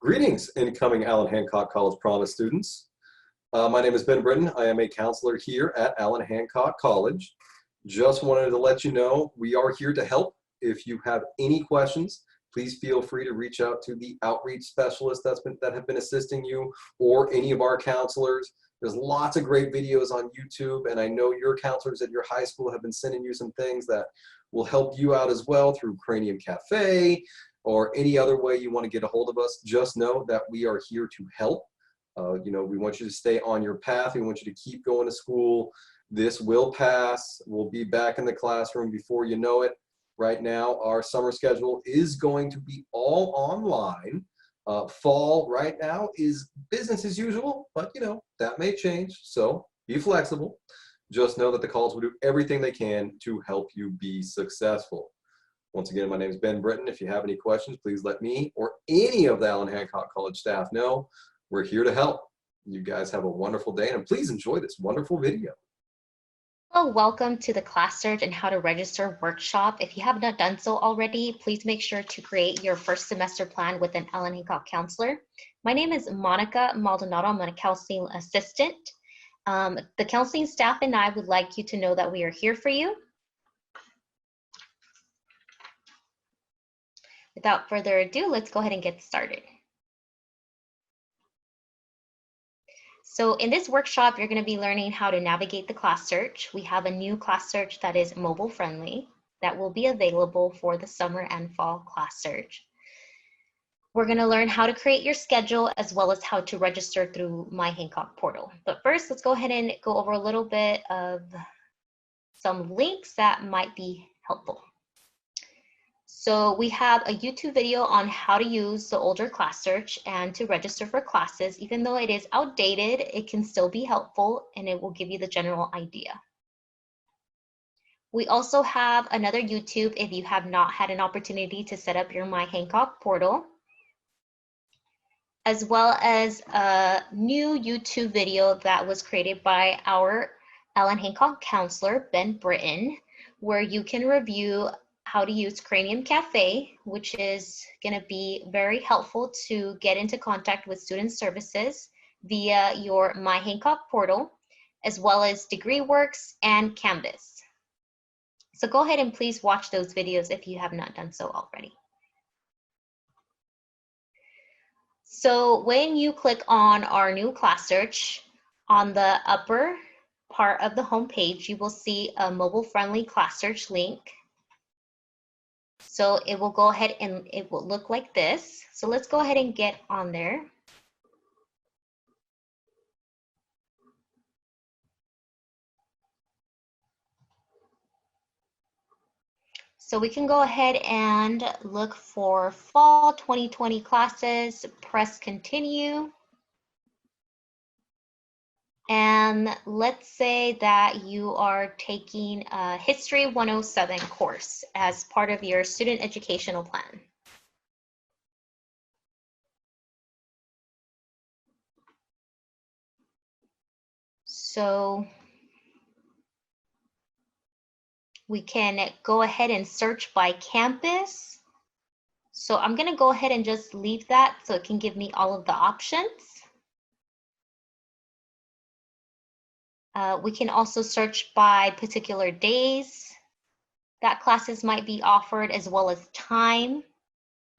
Greetings, incoming Allan Hancock College Promise students. My name is Ben Britton. I am a counselor here at Allan Hancock College. Just wanted to let you know we are here to help. If you have any questions, please feel free to reach out to the outreach specialists that have been assisting you, or any of our counselors. There's lots of great videos on YouTube, and I know your counselors at your high school have been sending you some things that will help you out as well through Cranium Cafe, or any other way you want to get a hold of us. Just know that we are here to help. We want you to stay on your path. We want you to keep going to school. This will pass. We'll be back in the classroom before you know it. Right now, our summer schedule is going to be all online. Fall right now is business as usual, but that may change, so be flexible. Just know that the college will do everything they can to help you be successful. Once again, my name is Ben Britton. If you have any questions, please let me or any of the Allan Hancock College staff know. We're here to help. You guys have a wonderful day, and please enjoy this wonderful video. Hello, welcome to the Class Search and How to Register workshop. If you have not done so already, please make sure to create your first semester plan with an Allan Hancock counselor. My name is Monica Maldonado. I'm a counseling assistant. The counseling staff and I would like you to know that we are here for you. Without further ado, let's go ahead and get started. So in this workshop, you're going to be learning how to navigate the class search. We have a new class search that is mobile friendly that will be available for the summer and fall class search. We're going to learn how to create your schedule as well as how to register through My Hancock portal. But first, let's go ahead and go over a little bit of some links that might be helpful. So we have a YouTube video on how to use the older class search and to register for classes. Even though it is outdated, it can still be helpful and it will give you the general idea. We also have another YouTube if you have not had an opportunity to set up your My Hancock portal, as well as a new YouTube video that was created by our Allan Hancock counselor, Ben Britton, where you can review how to use Cranium Cafe, which is going to be very helpful to get into contact with student services via your My Hancock portal, as well as DegreeWorks and Canvas. So go ahead and please watch those videos if you have not done so already. So when you click on our new class search, on the upper part of the home page, you will see a mobile-friendly class search link. So it will go ahead and it will look like this. So let's go ahead and get on there. So we can go ahead and look for fall 2020 classes, press continue. And let's say that you are taking a History 107 course as part of your student educational plan. So we can go ahead and search by campus. So I'm going to go ahead and just leave that so it can give me all of the options. We can also search by particular days that classes might be offered, as well as time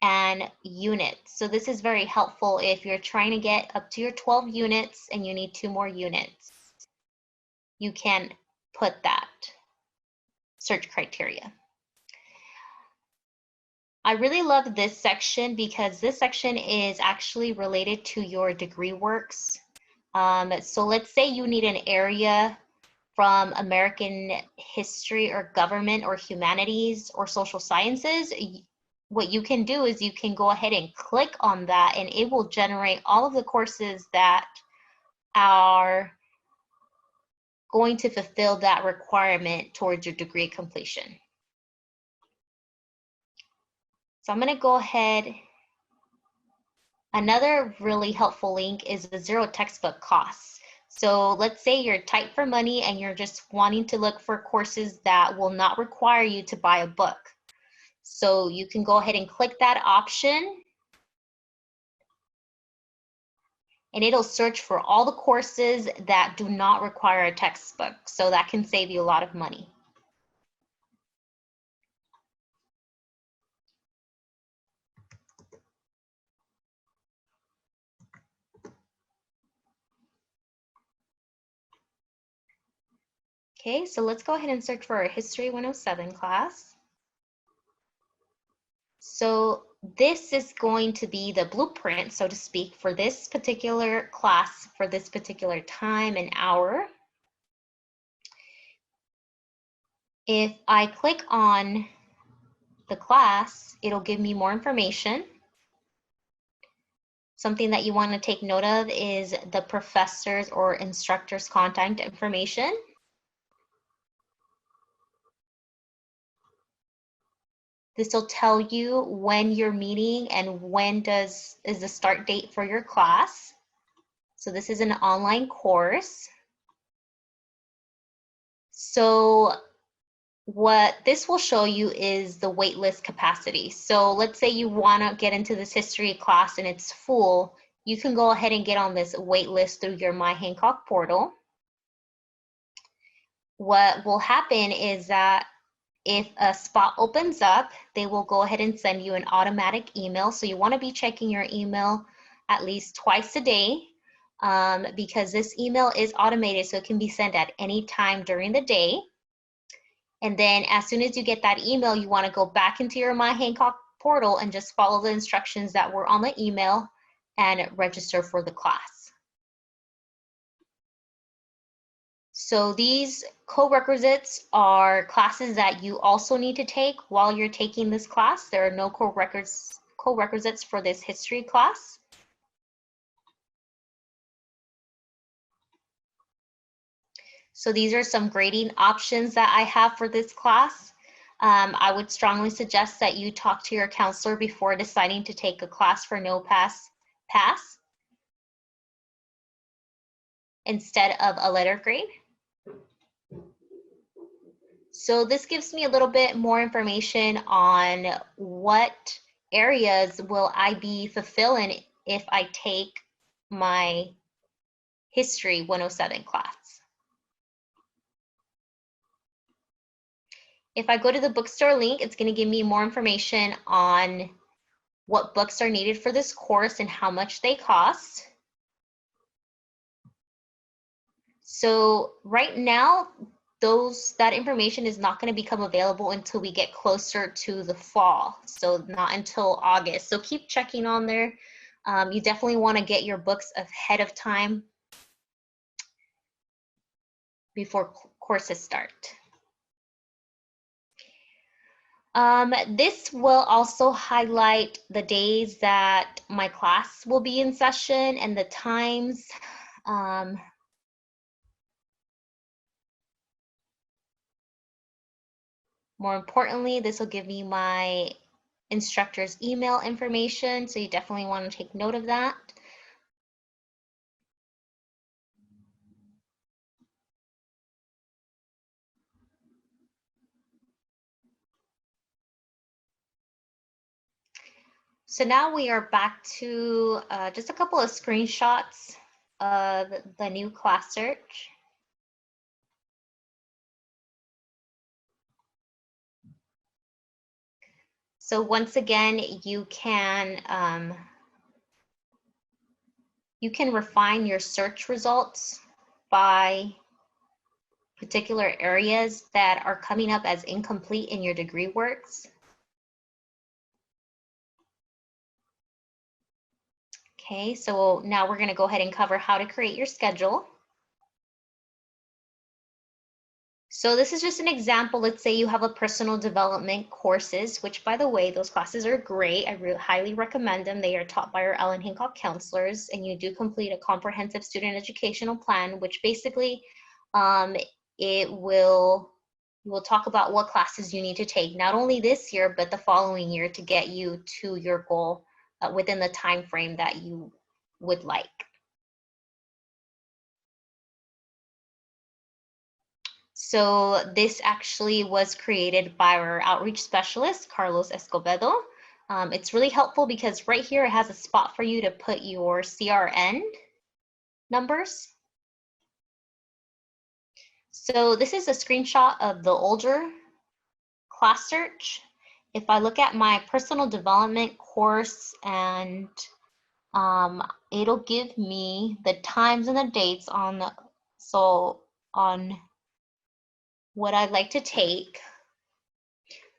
and units. So this is very helpful if you're trying to get up to your 12 units and you need 2 more units. You can put that search criteria. I really love this section because this section is actually related to your DegreeWorks. So let's say you need an area from American history or government or humanities or social sciences. What you can do is you can go ahead and click on that and it will generate all of the courses that are going to fulfill that requirement towards your degree completion. So I'm going to go ahead. Another really helpful link is the zero textbook costs. So let's say you're tight for money and you're just wanting to look for courses that will not require you to buy a book. So you can go ahead and click that option and it'll search for all the courses that do not require a textbook. So that can save you a lot of money. Okay, so let's go ahead and search for our History 107 class. So this is going to be the blueprint, so to speak, for this particular class, for this particular time and hour. If I click on the class, it'll give me more information. Something that you want to take note of is the professor's or instructor's contact information. This will tell you when you're meeting and when is the start date for your class. So this is an online course. So what this will show you is the waitlist capacity. So let's say you want to get into this history class and it's full. You can go ahead and get on this waitlist through your My Hancock portal. What will happen is that if a spot opens up, they will go ahead and send you an automatic email. So you want to be checking your email at least twice a day because this email is automated, so it can be sent at any time during the day. And then as soon as you get that email, you want to go back into your My Hancock portal and just follow the instructions that were on the email and register for the class. So these co-requisites are classes that you also need to take while you're taking this class. There are no co-requisites for this history class. So these are some grading options that I have for this class. I would strongly suggest that you talk to your counselor before deciding to take a class for no pass instead of a letter grade. So this gives me a little bit more information on what areas will I be fulfilling if I take my History 107 class. If I go to the bookstore link, it's going to give me more information on what books are needed for this course and how much they cost. So right now, that information is not going to become available until we get closer to the fall, so not until August. So keep checking on there. You definitely want to get your books ahead of time before courses start. This will also highlight the days that my class will be in session and the times. More importantly, this will give me my instructor's email information, so you definitely want to take note of that. So now we are back to just a couple of screenshots of the new class search. So once again, you can refine your search results by particular areas that are coming up as incomplete in your degree works. Okay, so now we're going to go ahead and cover how to create your schedule. So this is just an example. Let's say you have a personal development courses, which by the way, those classes are great. I really highly recommend them. They are taught by our Allan Hancock counselors, and you do complete a comprehensive student educational plan, which basically we'll talk about what classes you need to take, not only this year, but the following year to get you to your goal within the time frame that you would like. So this actually was created by our outreach specialist, Carlos Escobedo. It's really helpful because right here it has a spot for you to put your CRN numbers. So this is a screenshot of the older class search. If I look at my personal development course, and it'll give me the times and the dates on what I'd like to take.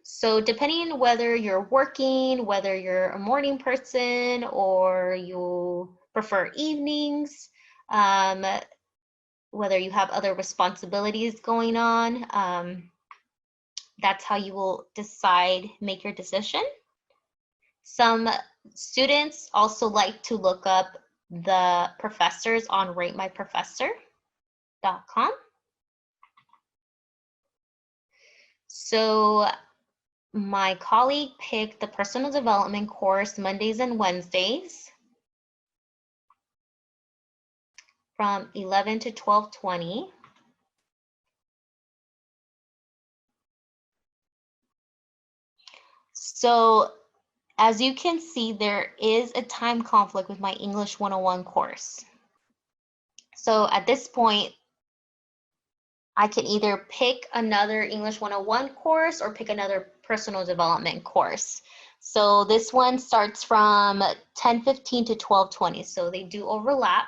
So depending on whether you're working, whether you're a morning person or you prefer evenings, whether you have other responsibilities going on, that's how you will make your decision. Some students also like to look up the professors on ratemyprofessor.com. So my colleague picked the personal development course Mondays and Wednesdays from 11 to 12:20. So as you can see, there is a time conflict with my English 101 course. So at this point, I can either pick another English 101 course or pick another personal development course. So this one starts from 10:15 to 12:20, so they do overlap.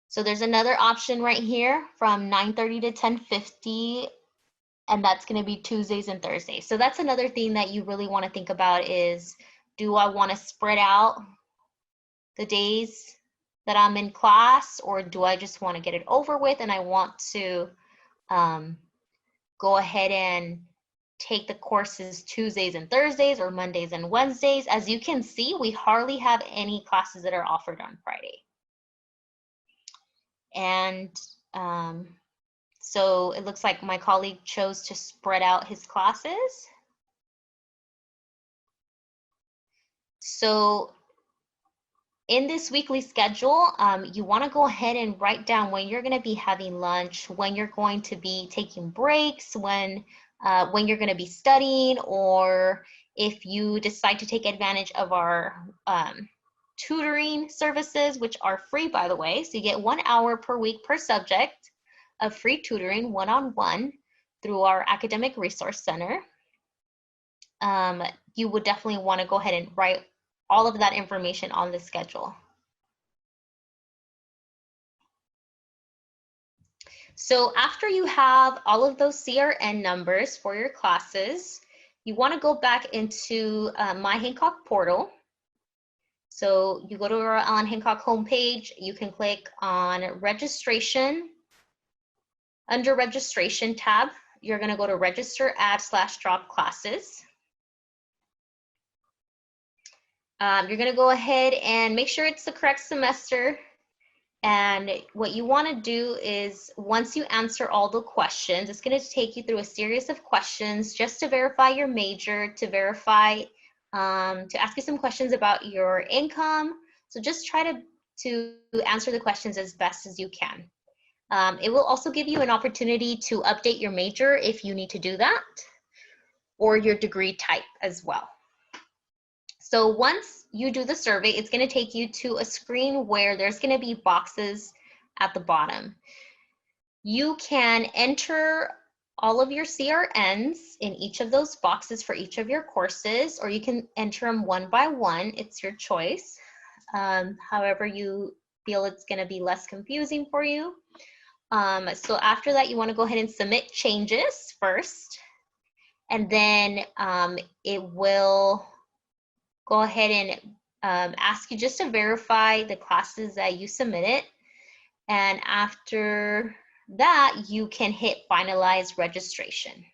So there's another option right here from 9:30 to 10:50, and that's going to be Tuesdays and Thursdays. So that's another thing that you really want to think about is, do I want to spread out the days that I'm in class, or do I just want to get it over with and I want to go ahead and take the courses Tuesdays and Thursdays or Mondays and Wednesdays? As you can see, we hardly have any classes that are offered on Friday. And so it looks like my colleague chose to spread out his classes. So in this weekly schedule, you want to go ahead and write down when you're going to be having lunch, when you're going to be taking breaks, when you're going to be studying, or if you decide to take advantage of our tutoring services, which are free, by the way. So you get 1 hour per week per subject of free tutoring one-on-one through our Academic Resource Center. You would definitely want to go ahead and write all of that information on the schedule. So after you have all of those CRN numbers for your classes, you want to go back into My Hancock portal. So you go to our Allan Hancock homepage, you can click on registration. Under registration tab, you're going to go to register add/drop classes. You're going to go ahead and make sure it's the correct semester. And what you want to do is, once you answer all the questions, it's going to take you through a series of questions just to verify your major, to verify, to ask you some questions about your income. So just try to answer the questions as best as you can. It will also give you an opportunity to update your major if you need to do that, or your degree type as well. So once you do the survey, it's going to take you to a screen where there's going to be boxes at the bottom. You can enter all of your CRNs in each of those boxes for each of your courses, or you can enter them one by one. It's your choice. However you feel it's going to be less confusing for you. So after that, you want to go ahead and submit changes first, and then it will go ahead and ask you just to verify the classes that you submitted. And after that, you can hit finalize registration.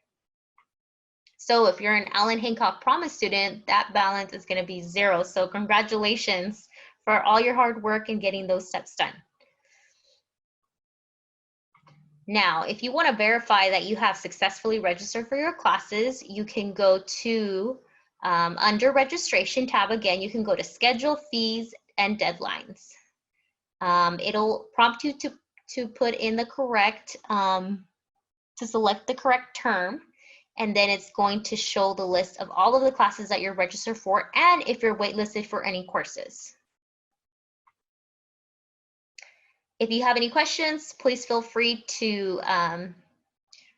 So if you're an Allan Hancock Promise student, that balance is going to be 0. So congratulations for all your hard work in getting those steps done. Now, if you want to verify that you have successfully registered for your classes, you can go to under registration tab again, you can go to schedule, fees, and deadlines. It'll prompt you to put in the correct, to select the correct term, and then it's going to show the list of all of the classes that you're registered for and if you're waitlisted for any courses. If you have any questions, please feel free to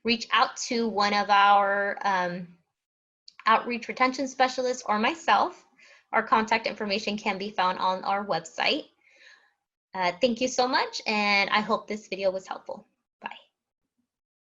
reach out to one of our outreach retention specialists or myself. Our contact information can be found on our website. Thank you so much, and I hope this video was helpful.